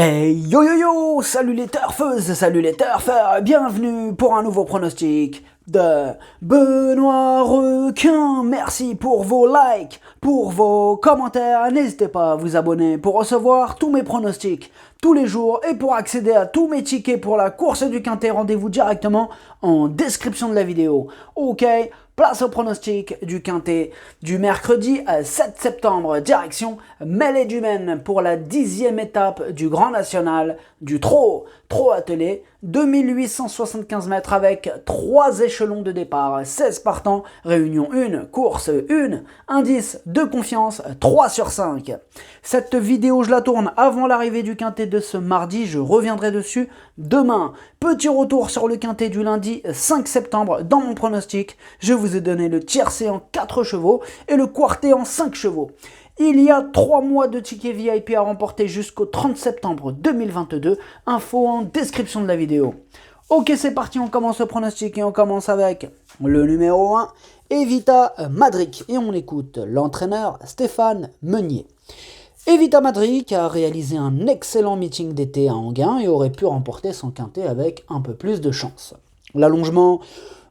Hey yo yo yo, salut les turfeuses, salut les turfeurs, bienvenue pour un nouveau pronostic de Benoît Requin. Merci pour vos likes, pour vos commentaires, n'hésitez pas à vous abonner pour recevoir tous mes pronostics tous les jours et pour accéder à tous mes tickets pour la course du Quintet, rendez-vous directement en description de la vidéo. Ok, place au pronostic du Quintet du mercredi 7 septembre, direction Mêlée du Maine pour la 10e étape du Grand National du trot attelé, 2875 mètres avec 3 échelons de départ, 16 partants, réunion 1, course 1, indice de confiance 3 sur 5. Cette vidéo je la tourne avant l'arrivée du Quintet de ce mardi, je reviendrai dessus demain. Petit retour sur le Quintet du lundi 5 septembre dans mon pronostic, je vous ai donné le tiercé en 4 chevaux et le quartet en 5 chevaux. Il y a 3 mois de tickets VIP à remporter jusqu'au 30 septembre 2022. Info en description de la vidéo. Ok, c'est parti, on commence le pronostic et on commence avec le numéro 1, Evita Madric. Et on écoute l'entraîneur Stéphane Meunier. Evita Madric a réalisé un excellent meeting d'été à Enghien et aurait pu remporter son Quintet avec un peu plus de chance. L'allongement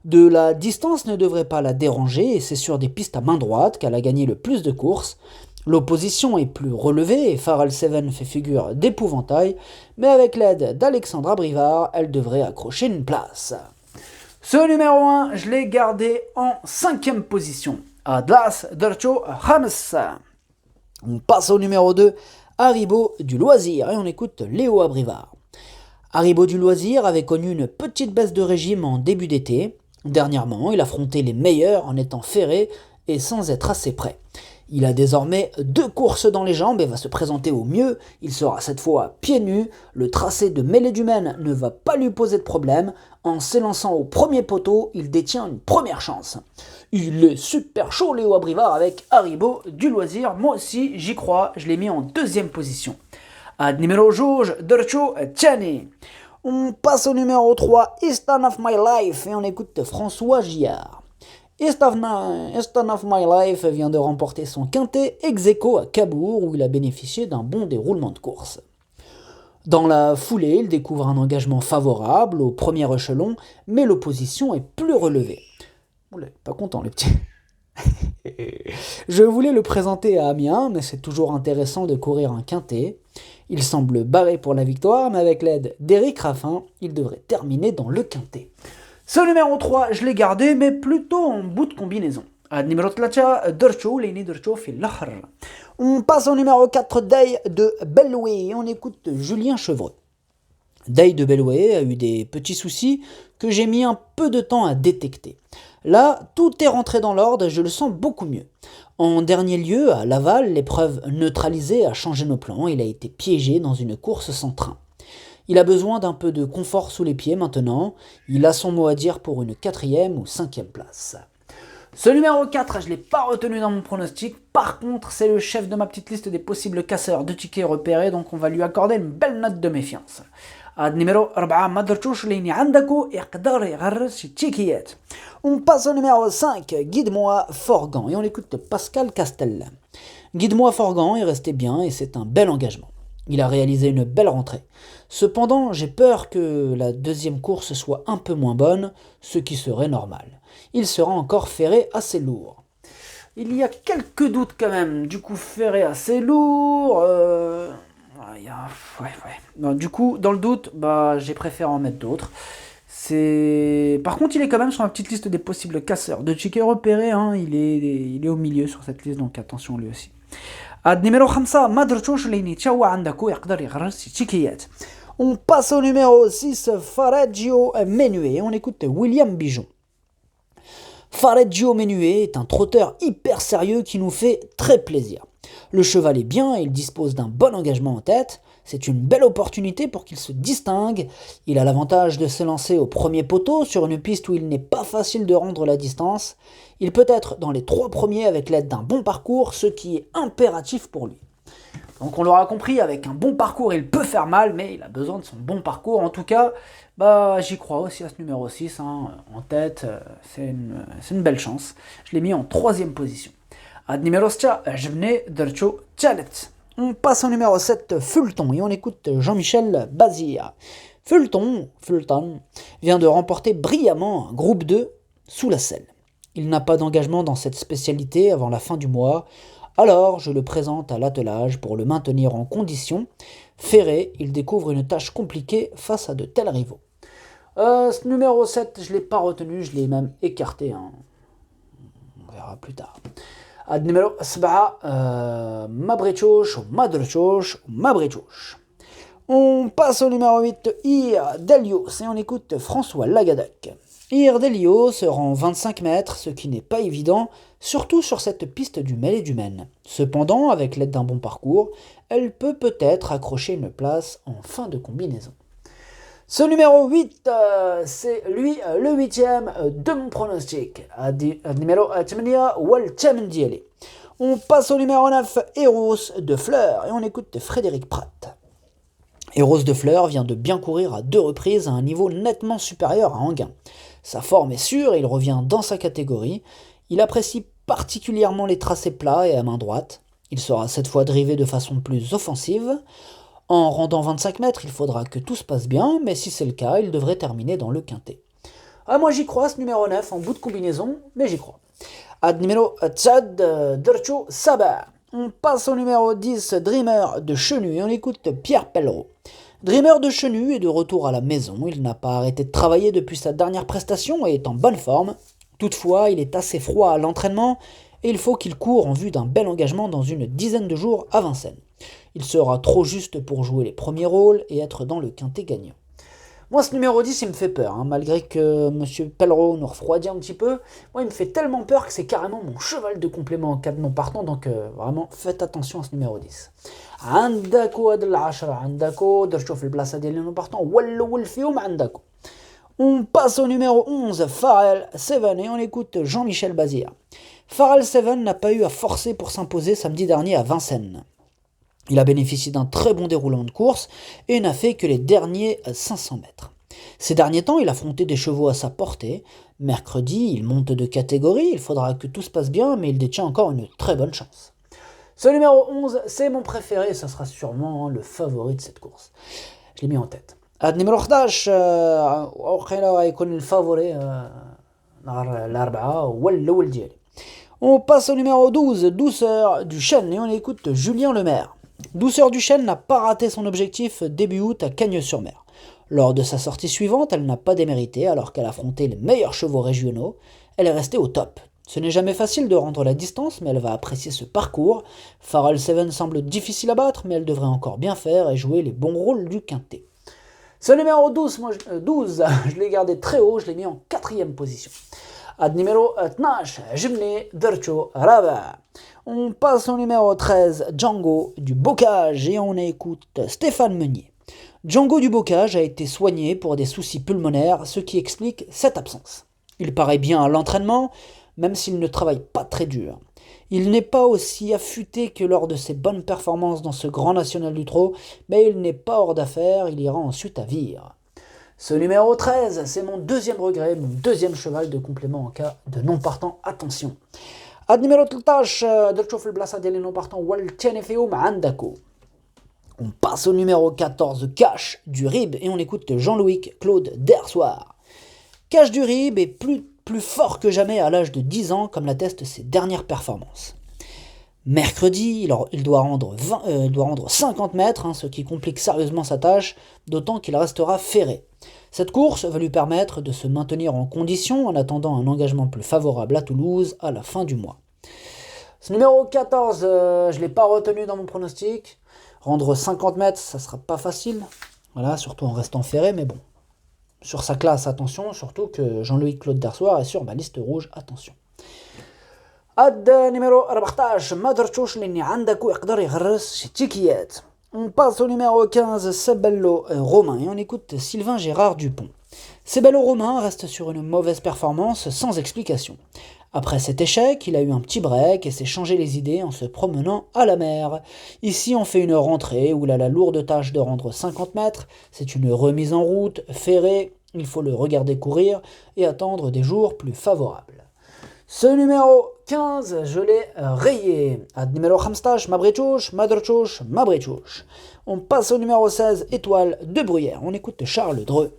de la distance ne devrait pas la déranger et c'est sur des pistes à main droite qu'elle a gagné le plus de courses. L'opposition est plus relevée et Pharal Seven fait figure d'épouvantail, mais avec l'aide d'Alexandra Brivard, elle devrait accrocher une place. Ce numéro 1, je l'ai gardé en 5e position. Atlas Dercho James. On passe au numéro 2, Haribo du Loisir, et on écoute Léo Abrivard. Haribo du Loisir avait connu une petite baisse de régime en début d'été. Dernièrement, il affrontait les meilleurs en étant ferré et sans être assez prêt. Il a désormais 2 courses dans les jambes et va se présenter au mieux. Il sera cette fois pieds nus. Le tracé de Mêlée du Maine ne va pas lui poser de problème. En s'élançant au premier poteau, il détient une première chance. Il est super chaud, Léo Abrivard, avec Haribo du Loisir. Moi aussi, j'y crois. Je l'ai mis en 2e position. Ad numéro Georges Dercho Tchani. On passe au numéro 3, Easton of My Life, et on écoute François Gillard. Easton of My Life vient de remporter son Quintet ex-aequo à Cabourg où il a bénéficié d'un bon déroulement de course. Dans la foulée, il découvre un engagement favorable au premier échelon, mais l'opposition est plus relevée. Oula, pas content le petit. Je voulais le présenter à Amiens, mais c'est toujours intéressant de courir un Quintet. Il semble barré pour la victoire, mais avec l'aide d'Éric Raffin, il devrait terminer dans le Quintet. Ce numéro 3, je l'ai gardé, mais plutôt en bout de combinaison. On passe au numéro 4, Day de Belloué, et on écoute Julien Chevreux. Day de Belloué a eu des petits soucis que j'ai mis un peu de temps à détecter. Là, tout est rentré dans l'ordre et je le sens beaucoup mieux. En dernier lieu, à Laval, l'épreuve neutralisée a changé nos plans. Il a été piégé dans une course sans train. Il a besoin d'un peu de confort sous les pieds maintenant. Il a son mot à dire pour une 4e ou 5e place. Ce numéro 4, je ne l'ai pas retenu dans mon pronostic. Par contre, c'est le chef de ma petite liste des possibles casseurs de tickets repérés, donc on va lui accorder une belle note de méfiance. Numéro 4, on passe au numéro 5, Guide-moi Forgan, et on écoute Pascal Castel. Guide-moi Forgan est resté bien et c'est un bel engagement. Il a réalisé une belle rentrée. Cependant, j'ai peur que la 2e course soit un peu moins bonne, ce qui serait normal. Il sera encore ferré assez lourd. Il y a quelques doutes quand même. Du coup, ferré assez lourd. Non, du coup, dans le doute, j'ai préféré en mettre d'autres. Par contre, il est quand même sur ma petite liste des possibles casseurs. De tickets repérés, il est au milieu sur cette liste, donc attention lui aussi. numéro 5, on passe au numéro 6, Fareggio Menuet. On écoute William Bijon. Fareggio Menuet est un trotteur hyper sérieux qui nous fait très plaisir. Le cheval est bien et il dispose d'un bon engagement en tête. C'est une belle opportunité pour qu'il se distingue. Il a l'avantage de s'élancer au premier poteau sur une piste où il n'est pas facile de rendre la distance. Il peut être dans les 3 premiers avec l'aide d'un bon parcours, ce qui est impératif pour lui. Donc on l'aura compris, avec un bon parcours, il peut faire mal, mais il a besoin de son bon parcours. En tout cas, j'y crois aussi à ce numéro 6. En tête, c'est une belle chance. Je l'ai mis en 3e position. Numéro 6, Jevne Dercho Tchalet. On passe au numéro 7, Fulton, et on écoute Jean-Michel Bazir. Fulton vient de remporter brillamment un groupe 2 sous la selle. Il n'a pas d'engagement dans cette spécialité avant la fin du mois, alors je le présente à l'attelage pour le maintenir en condition. Ferré, il découvre une tâche compliquée face à de tels rivaux. Ce numéro 7, je ne l'ai pas retenu, je l'ai même écarté. On verra plus tard. Numéro 7, Mabrechouch, Mabrechouch. On passe au numéro 8, Ir Delios, et on écoute François Lagadac. Ir Delios se rend 25 mètres, ce qui n'est pas évident, surtout sur cette piste du Mêlée du Maine. Cependant, avec l'aide d'un bon parcours, elle peut peut-être accrocher une place en fin de combinaison. Ce numéro 8, c'est lui le 8e de mon pronostic. Numéro 8, on passe au numéro 9, Eros de Fleur, et on écoute Frédéric Pratt. Eros de Fleur vient de bien courir à 2 reprises à un niveau nettement supérieur à Anguin. Sa forme est sûre et il revient dans sa catégorie. Il apprécie particulièrement les tracés plats et à main droite. Il sera cette fois drivé de façon plus offensive. En rendant 25 mètres, il faudra que tout se passe bien, mais si c'est le cas, il devrait terminer dans le quintet. Moi j'y crois, ce numéro 9, en bout de combinaison, mais j'y crois. Numéro 10, Dercho Sabar. On passe au numéro 10, Dreamer de Chenu, et on écoute Pierre Pellereau. Dreamer de Chenu est de retour à la maison, il n'a pas arrêté de travailler depuis sa dernière prestation et est en bonne forme. Toutefois, il est assez froid à l'entraînement et il faut qu'il court en vue d'un bel engagement dans une dizaine de jours à Vincennes. Il sera trop juste pour jouer les premiers rôles et être dans le quintet gagnant. Moi, ce numéro 10, il me fait peur, malgré que M. Pellereau nous refroidit un petit peu. Moi, il me fait tellement peur que c'est carrément mon cheval de complément en cas de non partant, donc vraiment, faites attention à ce numéro 10. عندكو هاد العشرة عندكو درتو في البلاصة ديال non partant والأول فيهم عندكو. On passe au numéro 11, Pharrell Seven, et on écoute Jean-Michel Bazir. Pharrell Seven n'a pas eu à forcer pour s'imposer samedi dernier à Vincennes. Il a bénéficié d'un très bon déroulement de course et n'a fait que les derniers 500 mètres. Ces derniers temps, il a affronté des chevaux à sa portée. Mercredi, il monte de catégorie, il faudra que tout se passe bien, mais il détient encore une très bonne chance. Ce numéro 11, c'est mon préféré, ça sera sûrement le favori de cette course. Je l'ai mis en tête. Numéro 11, le favori On passe au numéro 12, Douceur du Chêne, et on écoute Julien Lemaire. Douceur du Chêne n'a pas raté son objectif début août à Cagnes-sur-Mer. Lors de sa sortie suivante, elle n'a pas démérité alors qu'elle affrontait les meilleurs chevaux régionaux. Elle est restée au top. Ce n'est jamais facile de rendre la distance, mais elle va apprécier ce parcours. Pharrell Seven semble difficile à battre, mais elle devrait encore bien faire et jouer les bons rôles du quintet. Ce numéro 12, je l'ai gardé très haut, je l'ai mis en 4e position. Numéro 12, Jimny Dercho Raba. On passe au numéro 13, Django du Bocage, et on écoute Stéphane Meunier. Django du Bocage a été soigné pour des soucis pulmonaires, ce qui explique cette absence. Il paraît bien à l'entraînement, même s'il ne travaille pas très dur. Il n'est pas aussi affûté que lors de ses bonnes performances dans ce grand national du trot, mais il n'est pas hors d'affaire, il ira ensuite à Vire. Ce numéro 13, c'est mon deuxième regret, mon deuxième cheval de complément en cas de non partant. Attention. Numéro 13, درتشوف البلاصة ديال non partant والثاني فيهم عندكو. On passe au numéro 14, Cash du Rib, et on écoute Jean-Louis Claude Dersoir. Cash du Rib est plus fort que jamais à l'âge de 10 ans, comme l'attestent ses dernières performances. Mercredi, il doit rendre 50 mètres, ce qui complique sérieusement sa tâche, d'autant qu'il restera ferré. Cette course va lui permettre de se maintenir en condition en attendant un engagement plus favorable à Toulouse à la fin du mois. Ce numéro 14, je ne l'ai pas retenu dans mon pronostic. Rendre 50 mètres, ça ne sera pas facile, voilà, surtout en restant ferré, mais bon. Sur sa classe, attention, surtout que Jean-Louis Claude Dersoir est sur ma liste rouge, attention. Numéro 14, ما درتوش لاني عندك ويقدر يغرس شي تيكيات. On passe au numéro 15, Sebello Romain, et on écoute Sylvain Gérard Dupont. Sebello Romain reste sur une mauvaise performance sans explication. Après cet échec, il a eu un petit break et s'est changé les idées en se promenant à la mer. Ici, on fait une rentrée où il a la lourde tâche de rendre 50 mètres. C'est une remise en route, ferrée, il faut le regarder courir et attendre des jours plus favorables. Ce numéro 15, je l'ai rayé. Ad numéro 15, Mabretouche, Madretouche, Mabretouche. On passe au numéro 16, Étoile de Bruyère. On écoute Charles Dreux.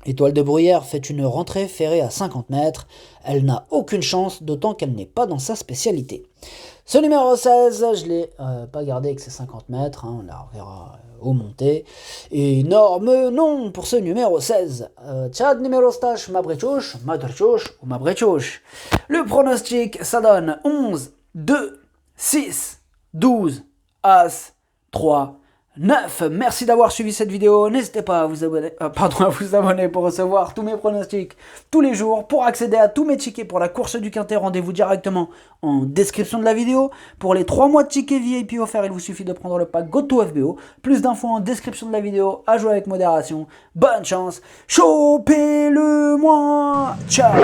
Étoile de Bruyère fait une rentrée ferrée à 50 mètres. Elle n'a aucune chance, d'autant qu'elle n'est pas dans sa spécialité. Ce numéro 16, je ne l'ai pas gardé avec ses 50 mètres, on la reverra au montée. Énorme nom pour ce numéro 16. Tchad numéro stage, Mabretouche, Madretouche ou Mabretouche. Le pronostic, ça donne 11, 2, 6, 12, As, 3, 9. Merci d'avoir suivi cette vidéo. N'hésitez pas à vous abonner pour recevoir tous mes pronostics tous les jours. Pour accéder à tous mes tickets pour la course du Quintet, rendez-vous directement en description de la vidéo. Pour les 3 mois de tickets VIP offerts, il vous suffit de prendre le pack GoToFBO. Plus d'infos en description de la vidéo. À jouer avec modération. Bonne chance. Chopez-le-moi. Ciao.